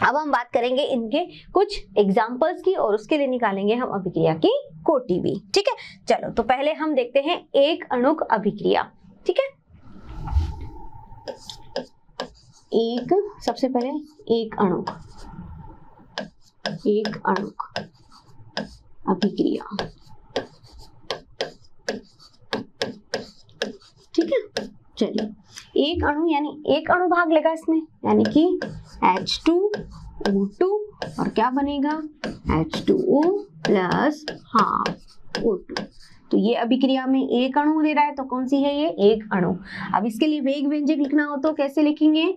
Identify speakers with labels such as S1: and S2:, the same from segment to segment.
S1: अब हम बात करेंगे इनके कुछ एग्जाम्पल्स की और उसके लिए निकालेंगे हम अभिक्रिया की कोटि भी। ठीक है, चलो तो पहले हम देखते हैं एक अणुक अभिक्रिया। ठीक है, सबसे पहले एक अणुक अभिक्रिया। ठीक है, चलिए एक अणु यानी एक अणु भाग लेगा इसमें, यानी कि H2O2 और क्या बनेगा H2O प्लस हाफ O2। तो ये अभिक्रिया में एक अणु दे रहा है, तो कौन सी है ये, एक अणु। अब इसके लिए वेग व्यंजक लिखना हो तो कैसे लिखेंगे,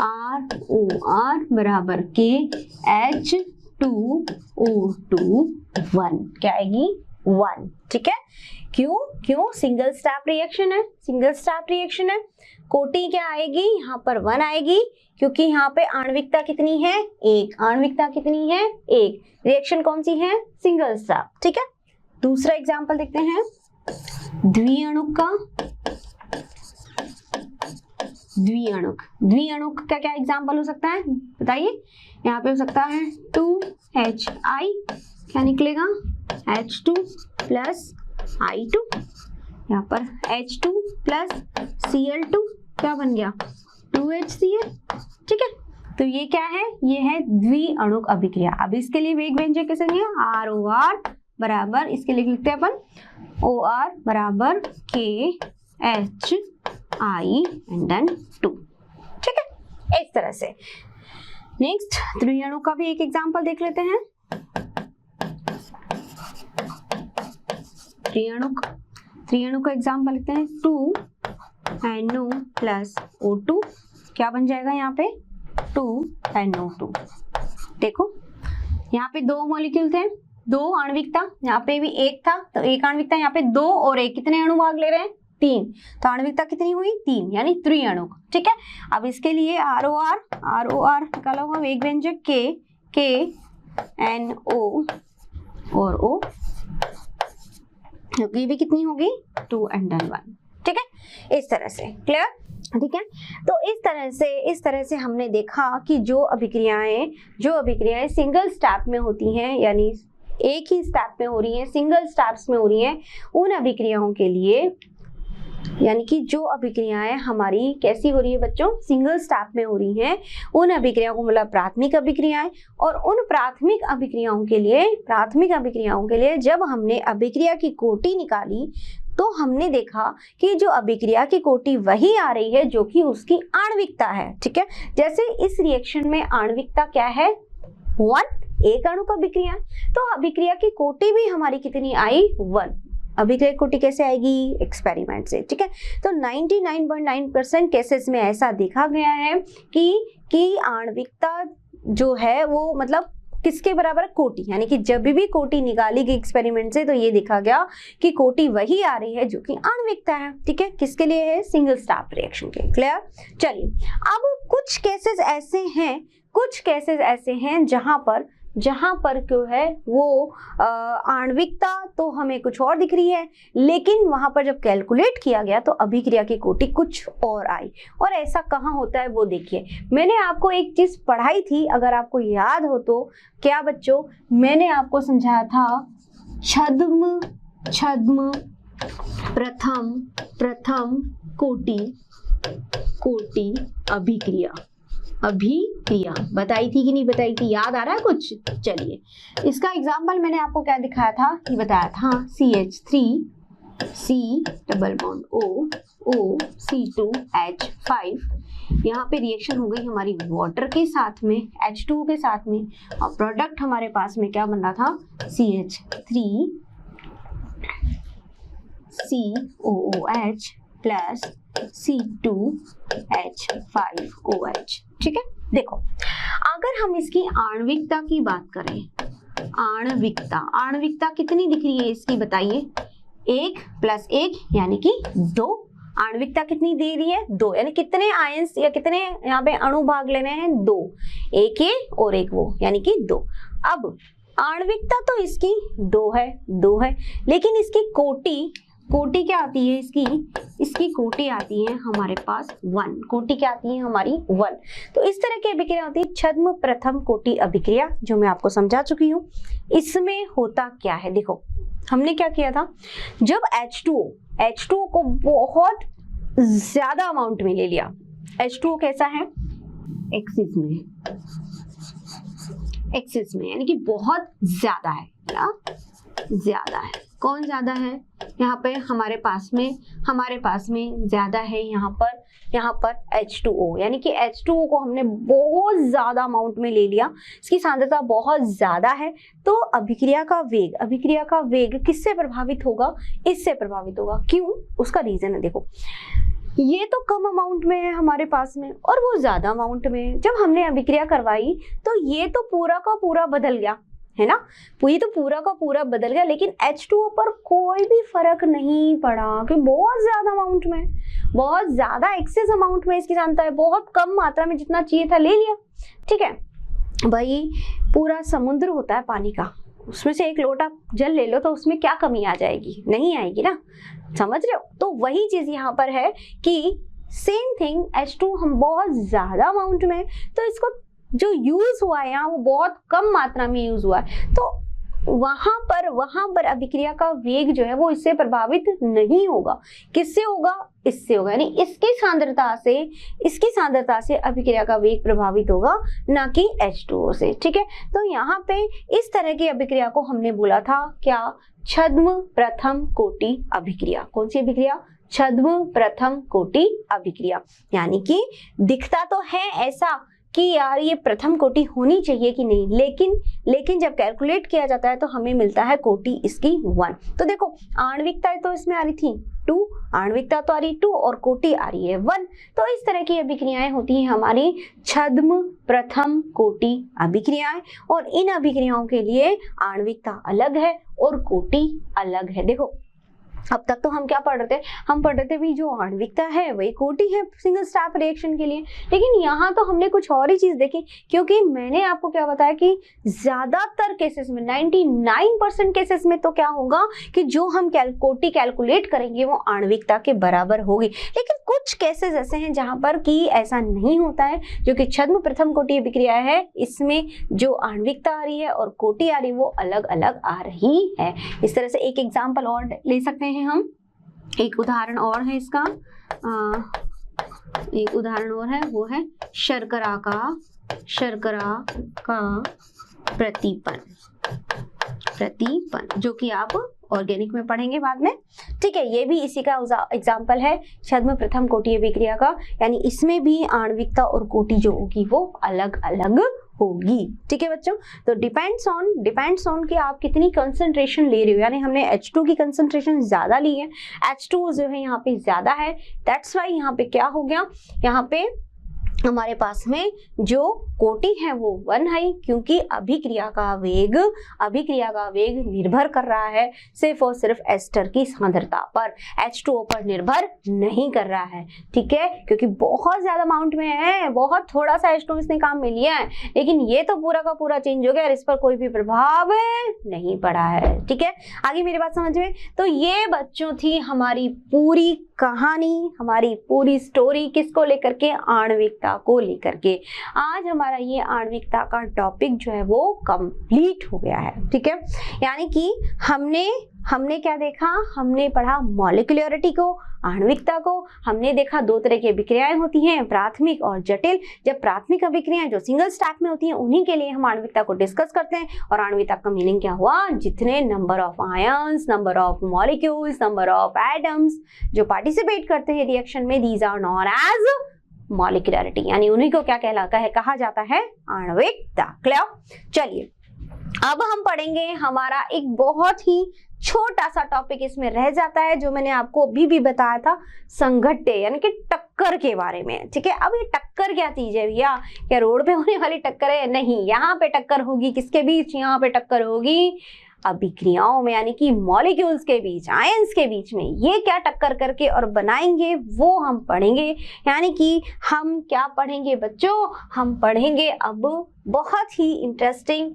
S1: ROR बराबर के H2O2 1, क्या आएगी 1। ठीक है, क्यों सिंगल स्टेप रिएक्शन है, कोटि क्या आएगी यहाँ पर 1 आएगी, क्योंकि यहाँ पे आणविकता कितनी है, एक। रिएक्शन कौन सी है, सिंगल स्टेप। ठीक है, दूसरा एग्जांपल देखते हैं द्विअणुक का क्या एग्जांपल हो सकता है बताइए। यहाँ पे हो सकता है 2HI, क्या निकलेगा H2 प्लस I2, यहाँ पर H2 प्लस Cl2 क्या बन गया 2HCl। ठीक है, तो ये क्या है, ये है द्विअणुक अभिक्रिया। अब इसके लिए वेग व्यंजक कैसे है, ROR बराबर, इसके लिए लिखते हैं अपन OR बराबर KHI एंड देन 2। ठीक है, इस तरह से। नेक्स्ट त्रिअणुक का भी एक एग्जांपल देख लेते हैं। त्रिअणुक का एग्जांपल लेते हैं 2NO प्लस O2, क्या बन जाएगा यहाँ पे 2NO2। देखो यहाँ पे 2 मॉलिक्यूल थे, 2 आणविकता, यहाँ पे भी 1 था, तो 1 आणविकता, यहाँ पे 2 और 1, कितने अणु भाग ले रहे हैं 3, तो आणविकता कितनी हुई 3, यानी त्रिअणुक। ठीक है, अब इसके लिए ROR निकाला होगा वेग व्यंजक KNO और O, ये भी कितनी होगी 2 and then 1। ठीक है, इस तरह से क्लियर। ठीक है, तो इस तरह से हमने देखा कि जो अभिक्रियाएं सिंगल स्टेप में होती हैं, यानी एक ही स्टेप में हो रही हैं, सिंगल स्टेप्स में हो रही हैं, उन अभिक्रियाओं के लिए, यानी कि जो अभिक्रियाएं हमारी कैसी हो रही है बच्चों, सिंगल स्टेप में हो रही हैं, उन अभिक्रियाओं को मतलब प्राथमिक अभिक्रियाएं। और उन प्राथमिक अभिक्रियाओं के लिए जब हमने अभिक्रिया की कोटि निकाली तो हमने देखा कि जो अभिक्रिया की कोटि वही आ रही है जो कि उसकी आणविकता है। ठीक है, जैसे इस रिएक्शन में आणविकता क्या है 1, एक अणु का अभिक्रिया, तो अभिक्रिया की कोटि भी हमारी कितनी आई 1। अभिक्रिया कोटि कैसे आएगी, एक्सपेरिमेंट से। ठीक है, तो 99.9% केसेस में ऐसा देखा गया है कि आणविकता जो है वो मतलब किसके बराबर, कोटि, यानी कि जब भी कोटि निकाली गई एक्सपेरिमेंट से तो ये देखा गया कि कोटि वही आ रही है जो कि आणविकता है। ठीक है, किसके लिए है, सिंगल स्टेप रिएक्शन के। क्लियर। चलिए, अब कुछ केसेस ऐसे हैं जहां पर क्यों है वो आणविकता तो हमें कुछ और दिख रही है, लेकिन वहां पर जब कैलकुलेट किया गया तो अभिक्रिया की कोटि कुछ और आई। और ऐसा कहाँ होता है वो देखिए, मैंने आपको एक चीज पढ़ाई थी, अगर आपको याद हो तो, क्या बच्चों, मैंने आपको समझाया था छद्म प्रथम कोटि अभिक्रिया बताई थी कि नहीं बताई थी, याद आ रहा है कुछ। चलिए, इसका एग्जांपल मैंने आपको क्या दिखाया था कि बताया था CH3C double bond O C2H5, यहाँ पे रिएक्शन हो गई हमारी वाटर के साथ में, H2O के साथ में, और प्रोडक्ट हमारे पास में क्या बन रहा था CH3COOH प्लस C2H5OH। ठीक है, देखो अगर हम इसकी आणविकता की बात करें, आणविकता कितनी दिख रही है इसकी बताइए, 1 + 1 यानी कि 2। आणविकता कितनी दे रही है 2, यानी कितने आयंस या कितने यहाँ पे अणु भाग लेने हैं 2, एक ये और एक वो, यानी कि 2। अब आणविकता तो इसकी 2 है, लेकिन इसकी कोटि कोटि क्या आती है इसकी कोटि आती है हमारे पास 1, कोटि क्या आती है हमारी 1। तो इस तरह की अभिक्रिया होती है छद्म प्रथम कोटि अभिक्रिया, जो मैं आपको समझा चुकी हूँ। इसमें होता क्या है, देखो हमने क्या किया था, जब H2O को बहुत ज्यादा अमाउंट में ले लिया। H2O कैसा है, एक्सिस में, यानी कि बहुत ज्यादा है ना, ज्यादा है। कौन ज्यादा है, यहाँ पे हमारे पास में ज्यादा है यहाँ पर H2O, यानी कि H2O को हमने बहुत ज्यादा अमाउंट में ले लिया, इसकी सांद्रता बहुत ज्यादा है। तो अभिक्रिया का वेग किससे प्रभावित होगा, इससे प्रभावित होगा। क्यों, उसका रीजन है, देखो ये तो कम अमाउंट में है हमारे पास में और वो ज्यादा अमाउंट में। जब हमने अभिक्रिया करवाई तो ये तो पूरा का पूरा बदल गया है ना, ये तो पूरा का पूरा बदल गया, लेकिन H2O पर कोई भी फर्क नहीं पड़ा कि बहुत ज्यादा अमाउंट में, बहुत ज्यादा एक्सेस अमाउंट में इसकी सांद्रता है, बहुत कम मात्रा में जितना चाहिए था ले लिया। ठीक है भाई, पूरा समुद्र होता है पानी का, उसमें से एक लोटा जल ले लो तो उसमें क्या कमी आ जाएगी, नहीं आएगी ना, समझ रहे हो। तो वही चीज यहाँ पर है कि सेम थिंग H2 हम बहुत ज्यादा अमाउंट में, तो इसको जो यूज हुआ है यहाँ वो बहुत कम मात्रा में यूज हुआ है, तो वहां पर अभिक्रिया का वेग जो है वो इससे प्रभावित नहीं होगा। किससे होगा, इससे होगा, यानी इसकी सांद्रता से अभिक्रिया का वेग प्रभावित होगा, ना कि H2O से। ठीक है, तो यहाँ पे इस तरह की अभिक्रिया को हमने बोला था क्या, छद्म प्रथम कोटि अभिक्रिया। कौन सी अभिक्रिया, छद्म प्रथम कोटि अभिक्रिया। यानी कि दिखता तो है ऐसा कि यार ये प्रथम कोटि होनी चाहिए कि नहीं, लेकिन जब कैलकुलेट किया जाता है तो हमें मिलता है कोटि इसकी 1। तो देखो आणविकता तो इसमें आ रही थी 2, आणविकता तो आ रही 2 और कोटि आ रही है 1। तो इस तरह की अभिक्रियाएं होती हैं हमारी छद्म प्रथम कोटि अभिक्रियाएं, और इन अभिक्रियाओं के लिए आणविकता अलग है और कोटि अलग है। देखो अब तक तो हम क्या पढ़ रहे थे, हम पढ़ रहे थे भी जो आणविकता है वही कोटि है सिंगल स्टेप रिएक्शन के लिए, लेकिन यहाँ तो हमने कुछ और ही चीज देखी, क्योंकि मैंने आपको क्या बताया कि ज्यादातर केसेस में 99% केसेस में तो क्या होगा कि जो हम कोटि कैलकुलेट करेंगे वो आणविकता के बराबर होगी, लेकिन कुछ केसेस ऐसे हैं जहां पर कि ऐसा नहीं होता है, जो कि छद्म प्रथम कोटि अभिक्रिया है, इसमें जो आणविकता आ रही है और कोटि आ रही है वो अलग अलग आ रही है। इस तरह से एक एग्जाम्पल और ले सकते हैं हम, एक उदाहरण और है इसका, एक उदाहरण और है, वो है शर्करा का प्रतिपन, जो कि आप ऑर्गेनिक में पढ़ेंगे बाद में। ठीक है, ये भी इसी का एग्जाम्पल है ऑर्गेनिक प्रथम कोटि अभिक्रिया का, यानी इसमें भी आणविकता और कोटि जो होगी वो अलग अलग होगी। ठीक है बच्चों, तो डिपेंड्स ऑन कि आप कितनी कंसंट्रेशन ले रहे हो, यानी हमने H2 की कंसंट्रेशन ज्यादा ली है, H2 जो है यहाँ पे ज्यादा है, दैट्स वाई यहाँ पे क्या हो गया, यहाँ पे हमारे पास में जो कोटि है वो 1 है, क्योंकि अभिक्रिया का वेग निर्भर कर रहा है सिर्फ और सिर्फ एस्टर की सांद्रता पर, H2O पर निर्भर नहीं कर रहा है। ठीक है, क्योंकि बहुत ज्यादा अमाउंट में है, बहुत थोड़ा सा H2O इसने काम में लिया है, लेकिन ये तो पूरा का पूरा चेंज हो गया और इस पर कोई भी प्रभाव नहीं पड़ा है। ठीक है, आगे मेरी बात समझ में। तो ये बच्चों थी हमारी पूरी कहानी, हमारी पूरी स्टोरी, किसको लेकर के, आणविकता को लेकर के। आज हमारा ये आणविकता का टॉपिक जो है वो कंप्लीट हो गया है। ठीक है, यानी कि हमने क्या देखा, हमने पढ़ा मॉलिक्यूलरिटी को, आणविकता को, हमने देखा दो तरह की अभिक्रियाएं होती हैं, प्राथमिक और जटिल। जब प्राथमिक अभिक्रियाएं जो सिंगल स्टेप में होती हैं उन्हीं के लिए हम आणविकता को डिस्कस करते हैं, और आणविकता का मीनिंग क्या हुआ, जितने number of ions, number of molecules, number of atoms जो पार्टिसिपेट करते हैं रिएक्शन में, these are known as molecularity, यानी उन्हीं को क्या कहलाता है, कहा जाता है आणविकता। क्लियर? चलिए अब हम पढ़ेंगे हमारा एक बहुत ही छोटा सा टॉपिक इसमें रह जाता है, जो मैंने आपको अभी भी बताया था, संघट्य यानी कि टक्कर के बारे में। ठीक है, अब ये टक्कर क्या चीज है भैया, क्या रोड पे होने वाली टक्कर है? नहीं, यहाँ पे टक्कर होगी किसके बीच, यहाँ पे टक्कर होगी अभिक्रियाओं में, यानी कि मॉलिक्यूल्स के बीच, आयंस के बीच में। ये क्या टक्कर करके और बनाएंगे वो हम पढ़ेंगे। यानी कि हम क्या पढ़ेंगे बच्चों, हम पढ़ेंगे अब बहुत ही इंटरेस्टिंग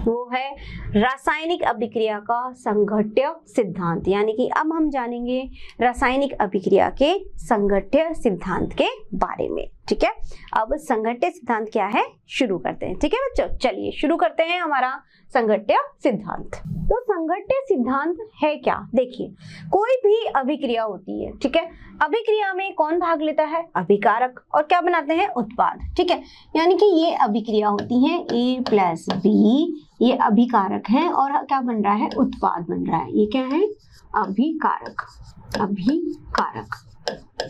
S1: वो है रासायनिक अभिक्रिया का संघट्य सिद्धांत। यानी कि अब हम जानेंगे रासायनिक अभिक्रिया के संघट्य सिद्धांत के बारे में। ठीक है, अब संघट्य सिद्धांत क्या है शुरू करते हैं। ठीक है बच्चों, चलिए शुरू करते हैं हमारा संघट्य सिद्धांत। तो संघट्य सिद्धांत है क्या? देखिए, कोई भी अभिक्रिया होती है, ठीक है, अभिक्रिया में कौन भाग लेता है? अभिकारक, और क्या बनाते हैं? उत्पाद। ठीक है, यानी कि ये अभिक्रिया होती है A प्लस B, ये अभिकारक है और क्या बन रहा है? उत्पाद बन रहा है। ये क्या है? अभिकारक, अभिकारक।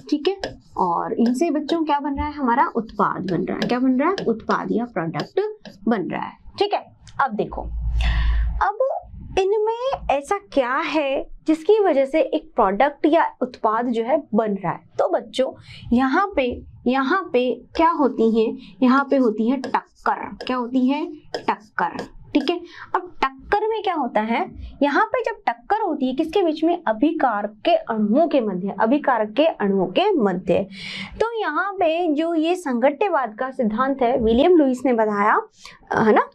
S1: ठीक है, और इनसे बच्चों क्या बन रहा है? हमारा उत्पाद बन रहा है। क्या बन रहा है? उत्पाद या प्रोडक्ट बन रहा है। ठीक है, अब देखो, अब इनमें ऐसा क्या है जिसकी वजह से एक प्रोडक्ट या उत्पाद जो है बन रहा है? तो बच्चों यहाँ पे क्या होती है? यहाँ पे होती है टक्कर। क्या होती है? टक्कर। ठीक है, अब टक्कर में क्या होता है? यहाँ पे जब टक्कर होती है किसके बीच में? अभिकारक के अणुओं के मध्य, अभिकारक के अणुओं के मध्य। तो यहाँ पे जो ये संघट्यवाद का सिद्धांत है विलियम लुईस ने बताया, है ना।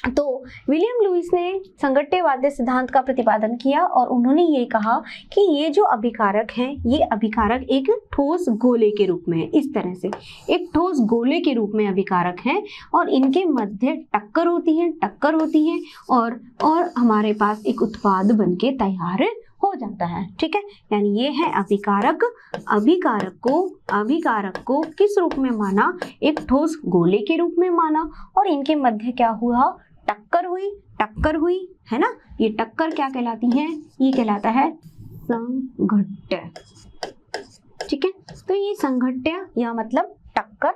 S1: तो विलियम लुईस ने संघट्यवाद सिद्धांत का प्रतिपादन किया और उन्होंने ये कहा कि ये जो अभिकारक हैं, ये अभिकारक एक ठोस गोले के रूप में है। इस तरह से एक ठोस गोले के रूप में अभिकारक हैं और इनके मध्य टक्कर होती है और हमारे पास एक उत्पाद बनके तैयार हो जाता है। ठीक है, यानी ये है अभिकारक। अभिकारक को किस रूप में माना? एक ठोस गोले के रूप में माना और इनके मध्य क्या हुआ? टक्कर हुई, है ना। ये टक्कर क्या कहलाती है? ये कहलाता है संघट्य। ठीक है, तो ये संघट्य या मतलब टक्कर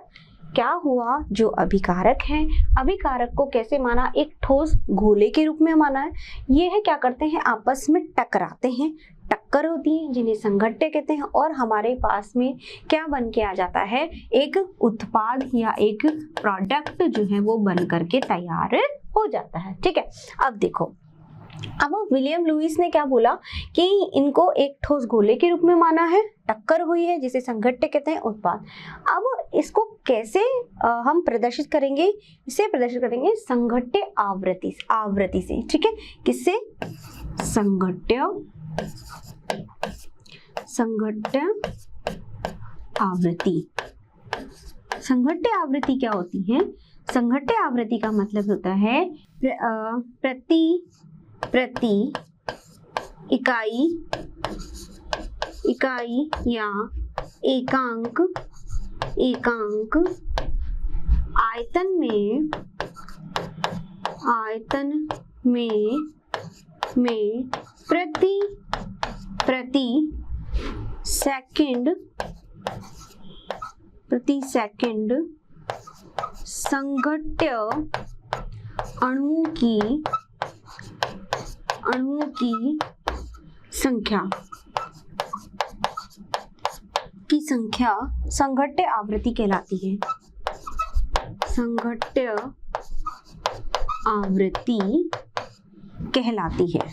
S1: क्या हुआ? जो अभिकारक है, अभिकारक को कैसे माना? एक ठोस गोले के रूप में माना है। ये है क्या करते हैं? आपस में टकराते हैं, टक्कर होती है जिन्हें संघट्य कहते हैं और हमारे पास में क्या बन के आ जाता है? एक उत्पाद या एक प्रोडक्ट जो है वो बन करके तैयार हो जाता है। ठीक है, अब देखो, अब विलियम लुईस ने क्या बोला कि इनको एक ठोस गोले के रूप में माना है, टक्कर हुई है जिसे संघट्य कहते हैं, उत्पाद। अब इसको कैसे हम प्रदर्शित करेंगे? इसे प्रदर्शित करेंगे संघट्य आवृत्ति से। ठीक है, किससे? संघट्य आवृत्ति। संघट्य आवृत्ति क्या होती है? संघट्य आवृत्ति का मतलब होता है प्रति इकाई या एकांक आयतन में प्रति सेकंड संघट्य अणुओं की संख्या संघट्य आवृत्ति कहलाती है। संघट्य आवृत्ति कहलाती है।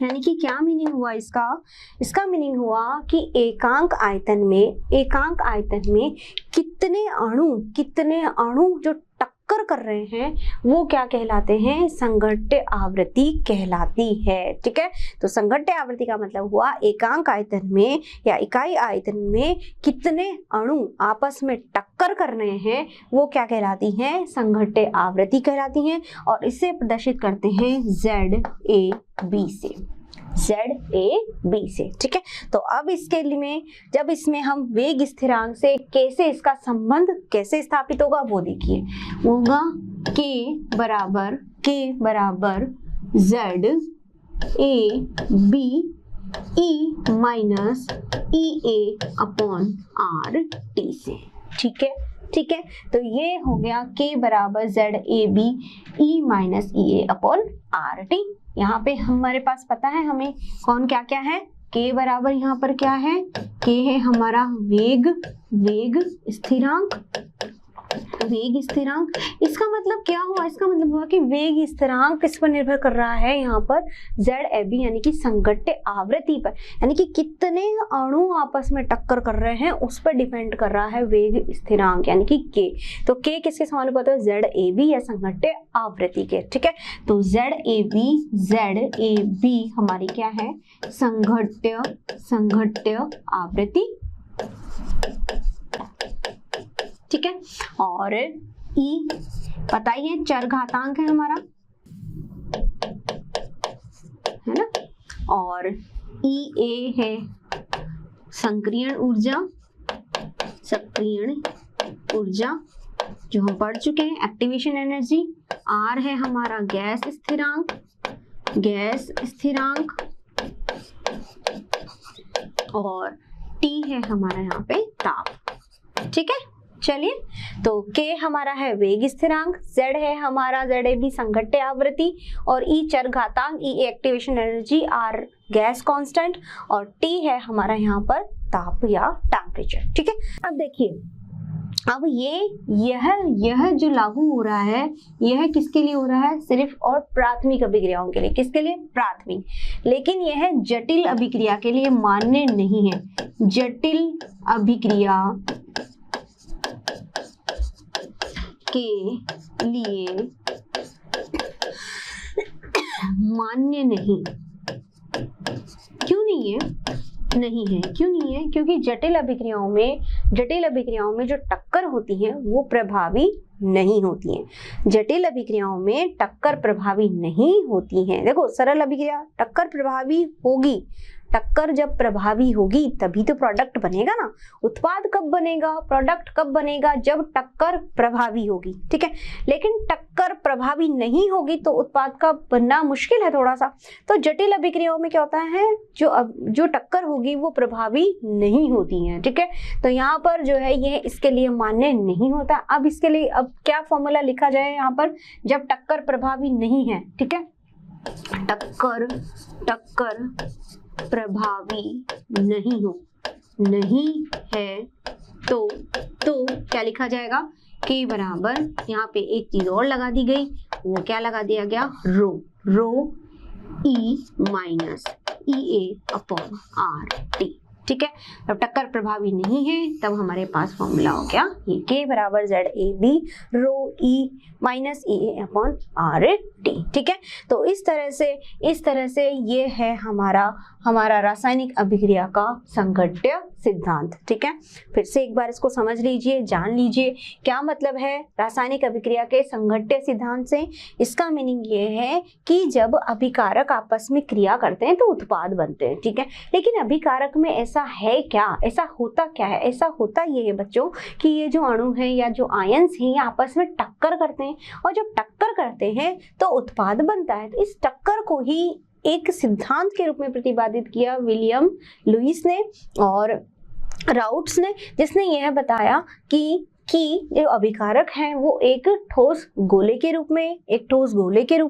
S1: यानी कि क्या मीनिंग हुआ इसका मीनिंग हुआ कि एकांक आयतन में कितने अणु जो टक्कर कर रहे हैं वो क्या कहलाते हैं? संघट्य आवृत्ति कहलाती है। ठीक है, तो संघट्य आवृत्ति का मतलब हुआ एकांक आयतन में या इकाई आयतन में कितने अणु आपस में टक्कर कर रहे हैं वो क्या कहलाती हैं? संघट्य आवृत्ति कहलाती हैं और इसे प्रदर्शित करते हैं ZAB से। ठीक है, तो अब इसके लिए जब इसमें हम वेग स्थिरांक से कैसे इसका संबंध कैसे स्थापित होगा वो देखिए। होगा K बराबर ZAB E minus EA upon RT से। ठीक है, तो ये हो गया K बराबर ZAB E minus EA upon RT। यहाँ पे हमारे पास पता है हमें कौन क्या क्या है? K बराबर यहाँ पर क्या है? K है हमारा वेग स्थिरांक, वेग स्थिरांक, इसका मतलब क्या हुआ, इसका मतलब हुआ कि वेग स्थिरांक किस पर निर्भर कर रहा है यहाँ पर, ZAB यानी कि संघट्य आवृत्ति पर, यानी कि कितने अणु आपस में टक्कर कर रहे हैं उस पर डिपेंड कर रहा है वेग स्थिरांक यानी कि K। तो K किसके समानुपाती है, ZAB या संघट्य आवृत्ति के, ठीक है। तो ZAB हमारी क्या है, संघट्य आवृत्ति, ठीक है। और E पता ही है चर घातांक है हमारा, है ना। और EA है सक्रियण ऊर्जा जो हम पढ़ चुके हैं, एक्टिवेशन एनर्जी। R है हमारा गैस स्थिरांक और T है हमारा यहाँ पे ताप, ठीक है। चलिए, तो K हमारा है वेग स्थिरांक, Z है हमारा ZAB संघट्य आवृत्ति और E चर घातांक, E activation energy, R gas constant और T है हमारा यहाँ पर ताप या टेम्परेचर, ठीक है। अब देखिए, अब यह जो लागू हो रहा है यह किसके लिए हो रहा है, सिर्फ और प्राथमिक अभिक्रियाओं के लिए, किसके लिए, प्राथमिक। लेकिन यह जटिल अभिक्रिया के लिए मान्य नहीं है, जटिल अभिक्रिया के लिए मान्य नहीं, क्यों नहीं है, क्यों नहीं है, क्योंकि जटिल अभिक्रियाओं में जो टक्कर होती है वो प्रभावी नहीं होती है, जटिल अभिक्रियाओं में टक्कर प्रभावी नहीं होती है। देखो, सरल अभिक्रिया टक्कर प्रभावी होगी, टक्कर जब प्रभावी होगी तभी तो प्रोडक्ट बनेगा ना। उत्पाद कब बनेगा, प्रोडक्ट कब बनेगा, जब टक्कर प्रभावी होगी, ठीक है। लेकिन टक्कर प्रभावी नहीं होगी तो उत्पाद का बनना मुश्किल है थोड़ा सा। तो जटिल अभिक्रियाओं में क्या होता है, जो टक्कर होगी वो प्रभावी नहीं होती है, ठीक है। तो यहाँ पर जो है ये इसके लिए मान्य नहीं होता। अब इसके लिए अब क्या फॉर्मूला लिखा जाए यहाँ पर, जब टक्कर प्रभावी नहीं है, ठीक है, टक्कर प्रभावी नहीं है तो क्या लिखा जाएगा, K बराबर, यहाँ पे एक चीज और लगा दी गई, वो क्या लगा दिया गया, रो E minus EA upon RT, ठीक है। जब टक्कर प्रभावी नहीं है तब हमारे पास फॉर्मूला हो गया ये K बराबर ZAB रो E minus EA upon RT, ठीक है। तो इस तरह से ये है हमारा रासायनिक अभिक्रिया का संघट्य सिद्धांत, ठीक है। फिर से एक बार इसको समझ लीजिए, जान लीजिए क्या मतलब है रासायनिक अभिक्रिया के संघट्य सिद्धांत से। इसका मीनिंग ये है कि जब अभिकारक आपस में क्रिया करते हैं तो उत्पाद बनते हैं, ठीक है। लेकिन अभिकारक में ऐसा है क्या, ऐसा होता क्या है, ऐसा होता ये है बच्चों कि ये जो अणु है या जो आयंस हैं ये आपस में टक्कर करते हैं और जब टक्कर करते हैं तो उत्पाद बनता है। तो इस टक्कर को ही एक सिद्धांत के रूप में प्रतिपादित किया विलियम लुईस ने और राउट्स ने, जिसने यह बताया कि जो अभिकारक हैं वो एक ठोस गोले के रूप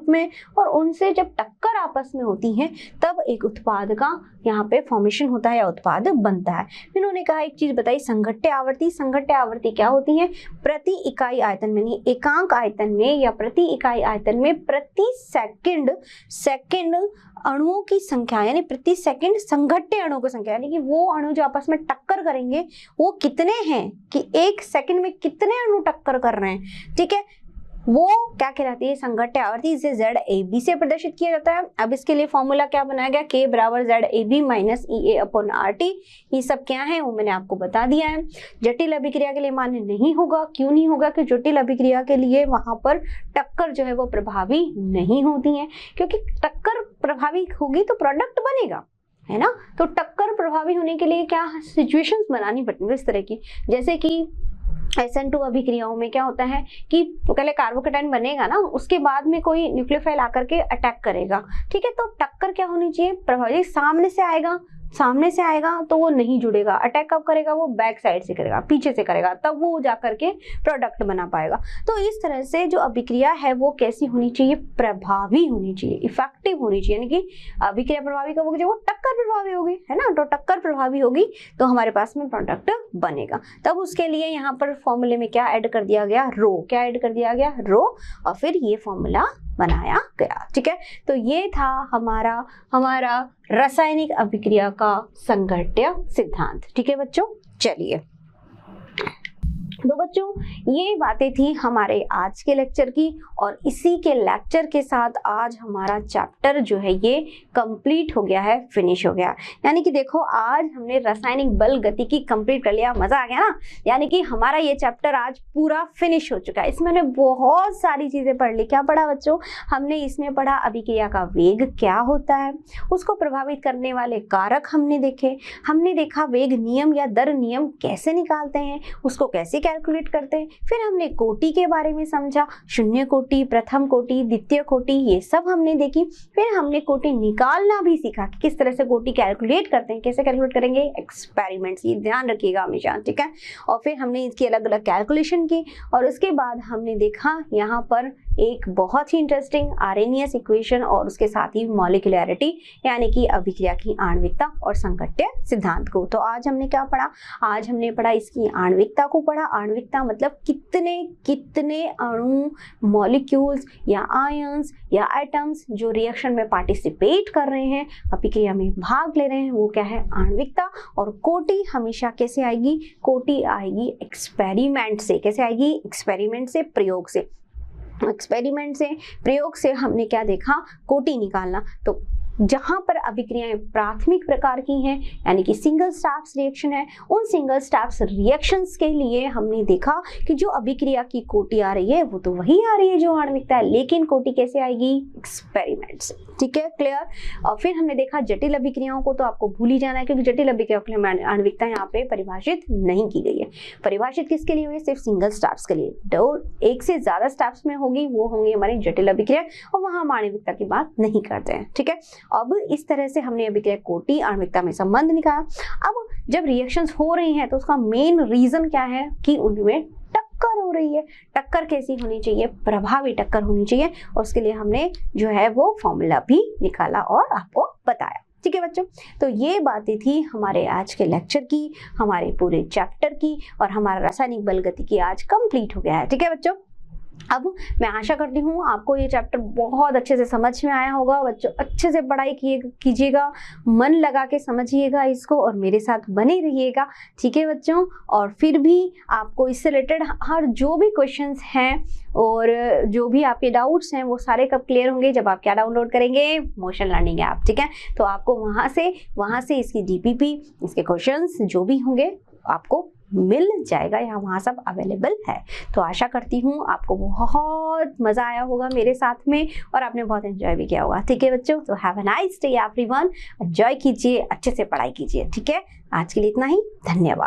S1: में और उनसे जब टक्कर आपस में होती है तब एक उत्पाद का यहाँ पे फॉर्मेशन होता है या उत्पाद बनता है। इन्होंने कहा एक चीज बताई, संघट्य आवृत्ति क्या होती है, प्रति इकाई आयतन में, एकांक आयतन में या प्रति इकाई आयतन में प्रति सेकंड अणुओं की संख्या, यानी प्रति सेकंड संघट्य अणुओं की संख्या, यानी कि वो अणु जो आपस में टक्कर करेंगे वो कितने हैं, कि एक सेकंड में कितने अणु टक्कर कर रहे हैं, ठीक है। वो क्या कहलाती है, संघट्य आवृत्ति। इसे ZAB से प्रदर्शित किया जाता है। अब इसके लिए फॉर्मूला क्या बनाया गया, K बराबर ZAB minus EA upon RT। ये सब क्या है वो मैंने आपको बता दिया है। जटिल अभिक्रिया के लिए मान्य नहीं होगा, क्यों नहीं होगा, कि जटिल अभिक्रिया के लिए वहां पर टक्कर जो है वो प्रभावी नहीं होती है, क्योंकि टक्कर प्रभावी होगी तो प्रोडक्ट बनेगा, है ना। तो टक्कर प्रभावी होने के लिए क्या सिचुएशंस बनानी पड़ती है इस तरह की, जैसे कि SN2 अभिक्रियाओं में क्या होता है कि पहले कार्बोकेटाइन बनेगा ना, उसके बाद में कोई न्यूक्लियोफाइल आकर के अटैक करेगा, ठीक है। तो टक्कर क्या होनी चाहिए, प्रभावी, सामने से आएगा सामने से आएगा तो वो नहीं जुड़ेगा, अटैक कब करेगा, वो बैक साइड से करेगा, पीछे से करेगा, तब वो जा करके प्रोडक्ट बना पाएगा। तो इस तरह से जो अभिक्रिया है वो कैसी होनी चाहिए, प्रभावी होनी चाहिए, इफेक्टिव होनी चाहिए, यानी कि अभिक्रिया प्रभावी कब होगी, जब वो टक्कर प्रभावी होगी, है ना। तो टक्कर प्रभावी होगी तो हमारे पास में प्रोडक्ट बनेगा। तब उसके लिए यहाँ पर फॉर्मूले में क्या ऐड कर दिया गया, रो, क्या ऐड कर दिया गया, रो, और फिर ये फॉर्मूला बनाया गया। ठीक है, तो ये था हमारा रासायनिक अभिक्रिया का संघट्य सिद्धांत। ठीक है बच्चों, चलिए तो बच्चों ये बातें थी हमारे आज के लेक्चर की, और इसी के लेक्चर के साथ आज हमारा चैप्टर जो है ये कंप्लीट हो गया है, फिनिश हो गया। यानी कि देखो आज हमने रासायनिक बल गतिकी कंप्लीट कर लिया, मजा आ गया ना। यानी कि हमारा ये चैप्टर आज पूरा फिनिश हो चुका है। इसमें हमने बहुत सारी चीजें पढ़ ली। क्या पढ़ा बच्चों, हमने इसमें पढ़ा अभिक्रिया का वेग क्या होता है, उसको प्रभावित करने वाले कारक हमने देखे, हमने देखा वेग नियम या दर नियम कैसे निकालते हैं, उसको कैसे कैलकुलेट करते हैं, फिर हमने कोटि के बारे में समझा, शून्य कोटि, प्रथम कोटि, द्वितीय कोटि, ये सब हमने देखी। फिर हमने कोटि निकालना भी सीखा कि किस तरह से कोटि कैलकुलेट करते हैं, कैसे कैलकुलेट करेंगे, एक्सपेरिमेंट्स, ये ध्यान रखिएगा हमेशा। ठीक है, और फिर हमने इसकी अलग अलग कैलकुलेशन की, और उसके बाद हमने देखा यहाँ पर एक बहुत ही इंटरेस्टिंग आर्हेनियस इक्वेशन और उसके साथ ही मॉलिक्यूलैरिटी यानी कि अभिक्रिया की आणविकता और संघट्य सिद्धांत को। तो आज हमने क्या पढ़ा, आज हमने पढ़ा इसकी आणविकता को पढ़ा। आणविकता मतलब कितने कितने अणु, मॉलिक्यूल्स या आयंस या एटम्स जो रिएक्शन में पार्टिसिपेट कर रहे हैं, अभिक्रिया में भाग ले रहे हैं, वो क्या है, आणविकता। और कोटि हमेशा कैसे आएगी, कोटि आएगी एक्सपेरिमेंट से। कैसे आएगी, एक्सपेरिमेंट से, प्रयोग से। एक्सपेरिमेंट से, प्रयोग से हमने क्या देखा, कोटि निकालना। तो जहां पर अभिक्रियाएं प्राथमिक प्रकार की हैं यानी कि सिंगल स्टेप्स रिएक्शन है, उन सिंगल स्टेप्स रिएक्शंस के लिए हमने देखा कि जो अभिक्रिया की कोटि आ रही है वो तो वही आ रही है जो आणविकता है, लेकिन कोटि कैसे आएगी, एक्सपेरिमेंट से। ठीक है, क्लियर। और फिर हमने देखा जटिल अभिक्रियाओं को तो आपको भूल ही जाना है, क्योंकि जटिल अभिक्रियाओं के लिए आणविकता यहाँ पे परिभाषित नहीं की गई है। परिभाषित किसके लिए हुई है, सिर्फ सिंगल स्टेप्स के लिए। तो एक से ज्यादा स्टेप्स में होगी वो होंगी हमारी जटिल अभिक्रिया, और वहां हम आणविकता की बात नहीं करते हैं। ठीक है, अब इस तरह से हमने अभिक्रिया कोटि आणविकता में संबंध निकाला। अब जब रिएक्शंस हो रही हैं तो उसका मेन रीजन क्या है कि उनमें टक्कर हो रही है। टक्कर कैसी होनी चाहिए, प्रभावी टक्कर होनी चाहिए, और उसके लिए हमने जो है वो फॉर्मूला भी निकाला और आपको बताया। ठीक है बच्चों, तो ये बातें थी हमारे आज के लेक्चर की, हमारे पूरे चैप्टर की, और हमारा रासायनिक बल गतिकी आज कंप्लीट हो गया है। ठीक है बच्चों, अब मैं आशा करती हूँ आपको ये चैप्टर बहुत अच्छे से समझ में आया होगा। बच्चों अच्छे से पढ़ाई कीजिएगा, मन लगा के समझिएगा इसको, और मेरे साथ बने रहिएगा। ठीक है बच्चों, और फिर भी आपको इससे रिलेटेड हर जो भी क्वेश्चंस हैं और जो भी आपके डाउट्स हैं वो सारे कब क्लियर होंगे, जब आप क्या डाउनलोड करेंगे, मोशन लर्निंग ऐप। ठीक है, तो आपको वहाँ से इसकी DPP, इसके क्वेश्चंस जो भी होंगे आपको मिल जाएगा, यहाँ वहाँ सब अवेलेबल है। तो आशा करती हूँ आपको बहुत मजा आया होगा मेरे साथ में, और आपने बहुत एंजॉय भी किया होगा। ठीक है बच्चों, तो have a nice day everyone, enjoy कीजिए, अच्छे से पढ़ाई कीजिए। ठीक है, आज के लिए इतना ही, धन्यवाद।